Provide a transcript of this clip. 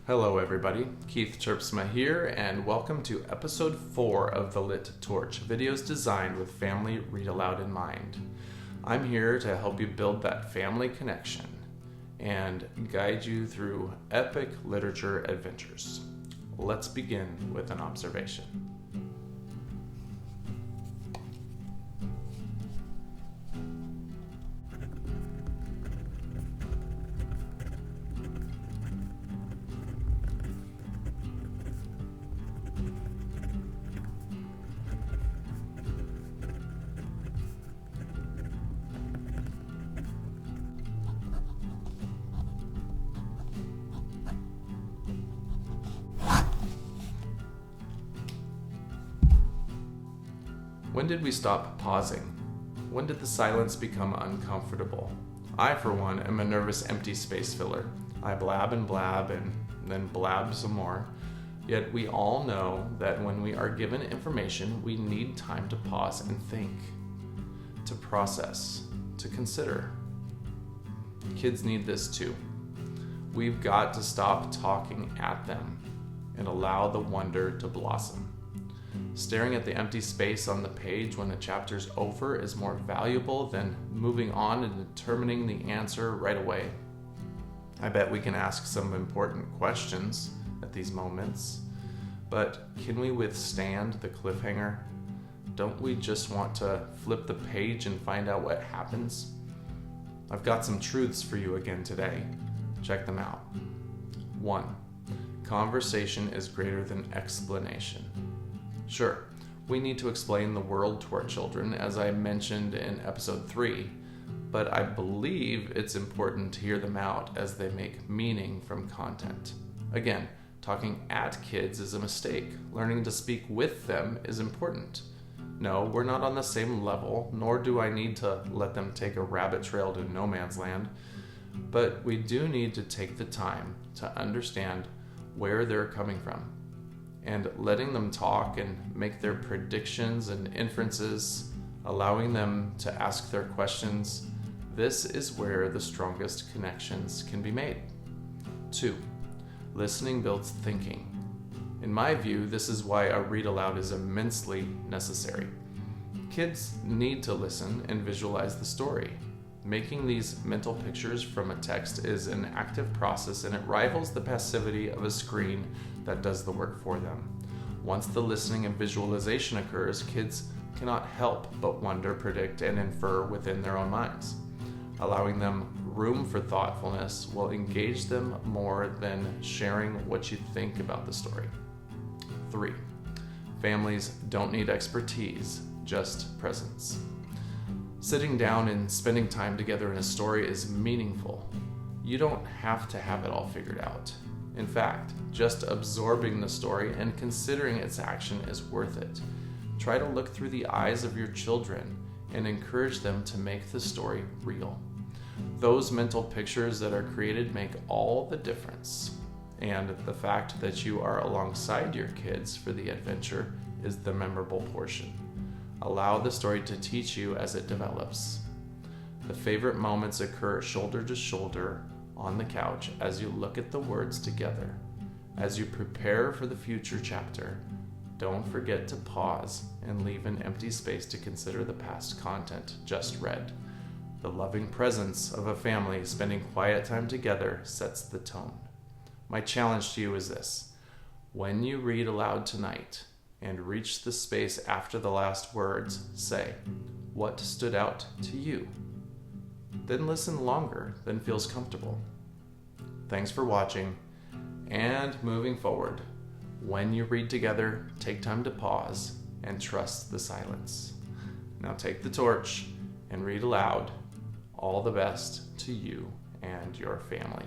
Hello everybody, Keith Terpsma here, and welcome to episode 4 of the Lit Torch, videos designed with family read aloud in mind. I'm here to help you build that family connection and guide you through epic literature adventures. Let's begin with an observation. When did we stop pausing? When did the silence become uncomfortable? I, for one, am a nervous empty space filler. I blab and then blab some more. Yet we all know that when we are given information, we need time to pause and think, to process, to consider. Kids need this too. We've got to stop talking at them and allow the wonder to blossom. Staring at the empty space on the page when a chapter's over is more valuable than moving on and determining the answer right away. I bet we can ask some important questions at these moments, but can we withstand the cliffhanger? Don't we just want to flip the page and find out what happens? I've got some truths for you again today. Check them out. 1. Conversation is greater than explanation. Sure, we need to explain the world to our children, as I mentioned in episode 3, but I believe it's important to hear them out as they make meaning from content. Again, talking at kids is a mistake. Learning to speak with them is important. No, we're not on the same level, nor do I need to let them take a rabbit trail to no man's land, but we do need to take the time to understand where they're coming from. And letting them talk and make their predictions and inferences, allowing them to ask their questions, this is where the strongest connections can be made. 2. Listening builds thinking. In my view, this is why a read aloud is immensely necessary. Kids need to listen and visualize the story. Making these mental pictures from a text is an active process, and it rivals the passivity of a screen that does the work for them. Once the listening and visualization occurs, kids cannot help but wonder, predict, and infer within their own minds. Allowing them room for thoughtfulness will engage them more than sharing what you think about the story. 3. Families don't need expertise, just presence. Sitting down and spending time together in a story is meaningful. You don't have to have it all figured out. In fact, just absorbing the story and considering its action is worth it. Try to look through the eyes of your children and encourage them to make the story real. Those mental pictures that are created make all the difference. And the fact that you are alongside your kids for the adventure is the memorable portion. Allow the story to teach you as it develops. The favorite moments occur shoulder to shoulder on the couch as you look at the words together. As you prepare for the future chapter, don't forget to pause and leave an empty space to consider the past content just read. The loving presence of a family spending quiet time together sets the tone. My challenge to you is this: when you read aloud tonight and reach the space after the last words, say, what stood out to you? Then listen longer than feels comfortable. Thanks for watching, and moving forward, when you read together, take time to pause and trust the silence. Now take the torch and read aloud. All the best to you and your family.